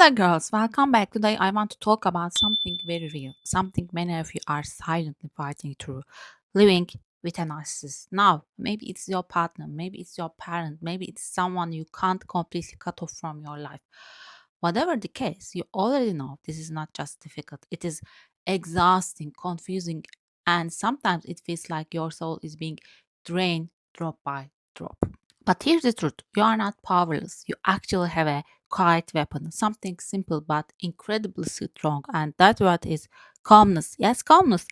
Hello, girls. Welcome back. Today, I want to talk about something very real, something many of you are silently fighting through living with a narcissist. Now, maybe it's your partner, maybe it's your parent, maybe it's someone you can't completely cut off from your life. Whatever the case, you already know this is not just difficult, it is exhausting, confusing, and sometimes it feels like your soul is being drained drop by drop. But here's the truth, you are not powerless. You actually have a quiet weapon, something simple but incredibly strong, and that's what is calmness. Yes, calmness.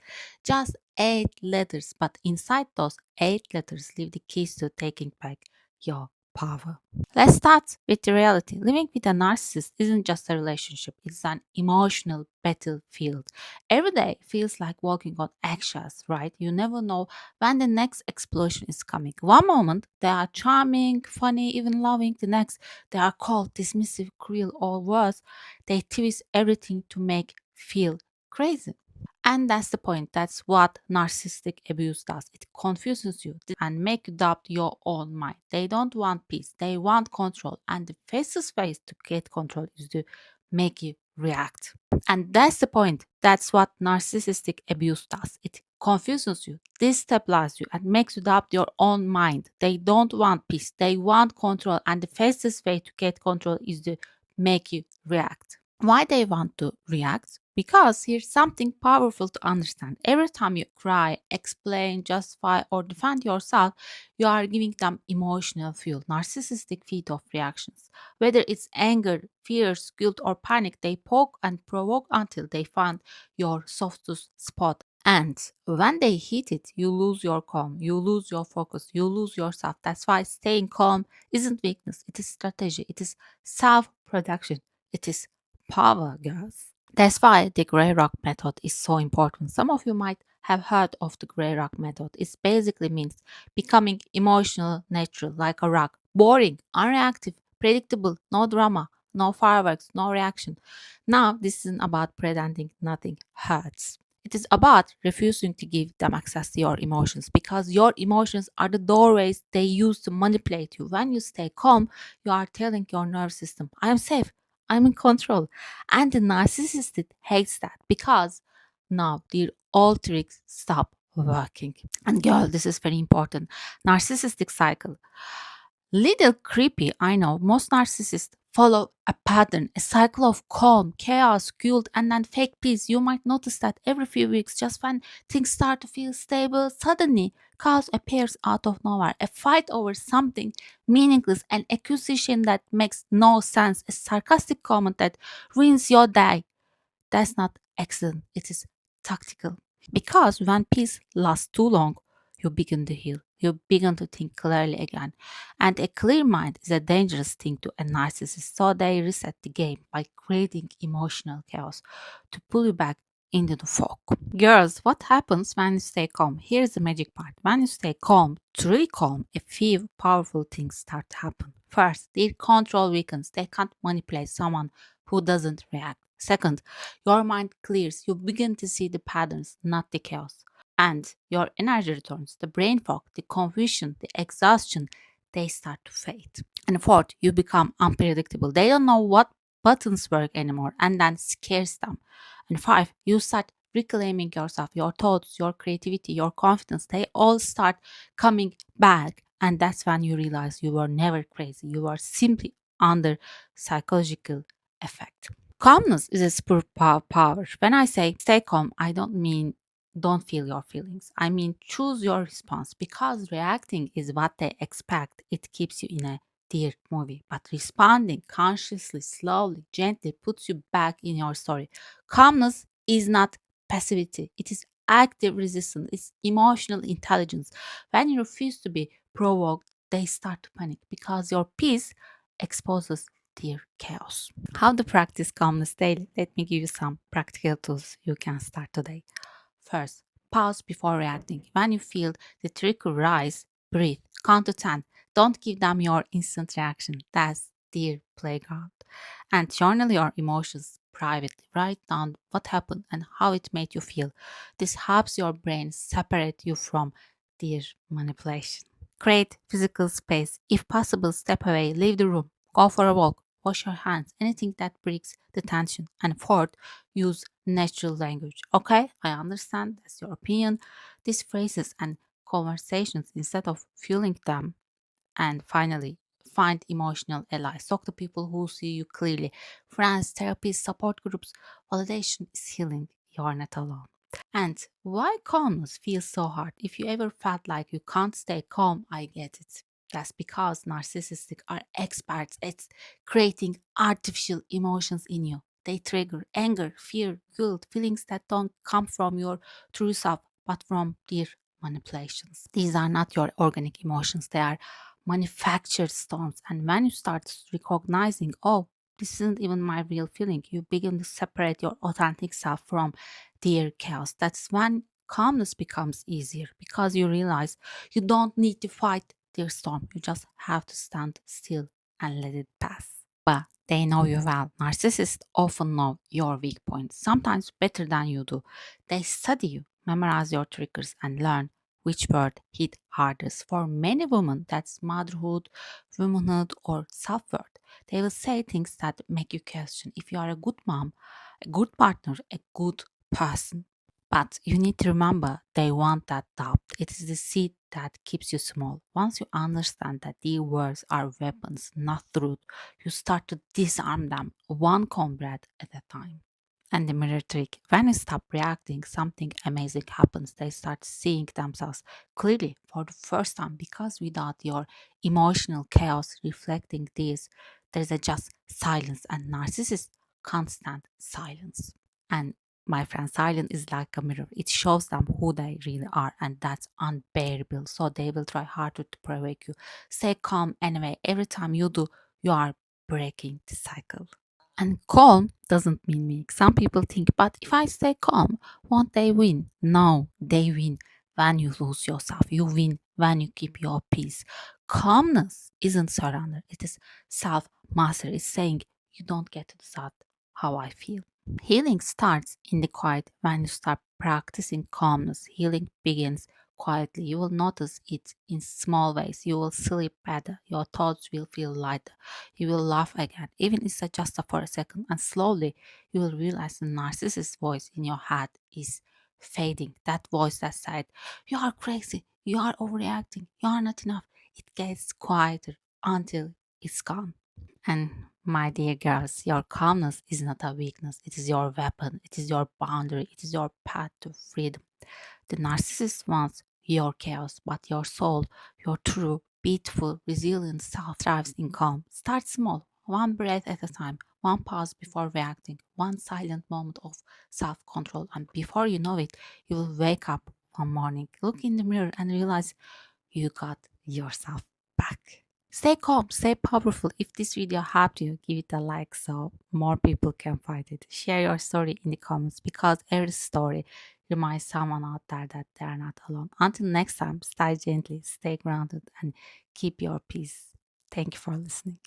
Just 8 letters, but inside those 8 letters live the keys to taking back your power. Let's start with the reality. Living with a narcissist isn't just a relationship, it's an emotional battlefield. Every day feels like walking on eggshells, right? You never know when the next explosion is coming. One moment they are charming, funny, even loving. The next they are cold, dismissive, cruel, or worse. They twist everything to make feel crazy. And that's the point. That's what narcissistic abuse does. It confuses you and make you doubt your own mind. They don't want peace. They want control. And the fastest way to get control is to make you react. And that's the point. That's what narcissistic abuse does. It confuses you, destabilizes you, and makes you doubt your own mind. They don't want peace. They want control. And the fastest way to get control is to make you react. Why they want to react? Because here's something powerful to understand. Every time you cry, explain, justify, or defend yourself, you are giving them emotional fuel, narcissistic feed of reactions. Whether it's anger, fears, guilt, or panic, they poke and provoke until they find your softest spot. And when they hit it, you lose your calm, you lose your focus, you lose yourself. That's why staying calm isn't weakness, it is strategy, it is self protection, it is power, girls. That's why the gray rock method is so important. Some of you might have heard of the gray rock method. It basically means becoming emotional, natural, like a rock, boring, unreactive, predictable, no drama, no fireworks, no reaction. Now, this isn't about pretending nothing hurts. It is about refusing to give them access to your emotions because your emotions are the doorways they use to manipulate you. When you stay calm, you are telling your nervous system, I am safe, I'm in control. And the narcissist hates that because now their old tricks stop working. And girl, this is very important. Narcissistic cycle. Little creepy, I know. Most narcissists follow a pattern, a cycle of calm, chaos, guilt, and then fake peace. You might notice that every few weeks, just when things start to feel stable, suddenly chaos appears out of nowhere. A fight over something meaningless, an accusation that makes no sense, a sarcastic comment that ruins your day. That's not accident, it is tactical. Because when peace lasts too long, you begin to heal. You begin to think clearly again. And a clear mind is a dangerous thing to a narcissist, so they reset the game by creating emotional chaos to pull you back into the fog. Girls, what happens when you stay calm? Here's the magic part. When you stay calm, truly calm, a few powerful things start to happen. First, their control weakens. They can't manipulate someone who doesn't react. Second, your mind clears. You begin to see the patterns, not the chaos. And your energy returns. The brain fog, the confusion, the exhaustion, they start to fade. And fourth, you become unpredictable. They don't know what buttons work anymore and then scares them. And five, you start reclaiming yourself, your thoughts, your creativity, your confidence. They all start coming back. And that's when you realize you were never crazy. You were simply under psychological effect. Calmness is a superpower. When I say stay calm, I don't mean don't feel your feelings. I mean choose your response because reacting is what they expect. It keeps you in a dear movie. But responding consciously, slowly, gently puts you back in your story. Calmness is not passivity, it is active resistance, it's emotional intelligence. When you refuse to be provoked, they start to panic because your peace exposes their chaos. How to practice calmness daily? Let me give you some practical tools you can start today. First, pause before reacting. When you feel the trigger rise, breathe, count to 10. Don't give them your instant reaction. That's their playground. And journal your emotions privately. Write down what happened and how it made you feel. This helps your brain separate you from their manipulation. Create physical space. If possible, step away, leave the room, go for a walk, wash your hands, anything that breaks the tension. And fourth, use natural language. Okay, I understand that's your opinion. These phrases and conversations instead of fueling them. And finally, find emotional allies. Talk to people who see you clearly. Friends, therapists, support groups. Validation is healing. You are not alone. And why calmness feels so hard? If you ever felt like you can't stay calm, I get it. That's because narcissistic are experts at creating artificial emotions in you. They trigger anger, fear, guilt, feelings that don't come from your true self, but from their manipulations. These are not your organic emotions, they are manufactured storms. And when you start recognizing, oh, this isn't even my real feeling, you begin to separate your authentic self from their chaos. That's when calmness becomes easier because you realize you don't need to fight their storm. You just have to stand still and let it pass. But they know you well. Narcissists often know your weak points, sometimes better than you do. They study you, memorize your triggers, and learn which word hit hardest. For many women, that's motherhood, womanhood, or self worth. They will say things that make you question if you are a good mom, a good partner, a good person. But you need to remember they want that doubt. It is the seed that keeps you small. Once you understand that these words are weapons, not truth, you start to disarm them one comrade at a time. And the mirror trick, when you stop reacting, something amazing happens. They start seeing themselves clearly for the first time because without your emotional chaos reflecting this, there's a just silence and narcissist constant silence. And my friend, silence is like a mirror. It shows them who they really are, and that's unbearable. So they will try harder to provoke you. Stay calm anyway. Every time you do, you are breaking the cycle. And calm doesn't mean weak. Some people think, but if I stay calm, won't they win? No, they win when you lose yourself. You win when you keep your peace. Calmness isn't surrender, it is self mastery. It's saying, you don't get to decide how I feel. Healing starts in the quiet when you start practicing calmness. Healing begins quietly. You will notice it in small ways. You will sleep better. Your thoughts will feel lighter. You will laugh again, even if it's just for a second. And slowly, you will realize the narcissist voice in your head is fading. That voice that said, you are crazy. You are overreacting. You are not enough. It gets quieter until it's gone. And my dear girls, your calmness is not a weakness. It is your weapon. It is your boundary. It is your path to freedom. The narcissist wants your chaos, but your soul, your true, beautiful, resilient self thrives in calm. Start small, one breath at a time, one pause before reacting, one silent moment of self control. And before you know it, you will wake up one morning, look in the mirror, and realize you got yourself back. Stay calm, stay powerful. If this video helped you, give it a like so more people can find it. Share your story in the comments because every story reminds someone out there that they are not alone. Until next time, stay gently, stay grounded, and keep your peace. Thank you for listening.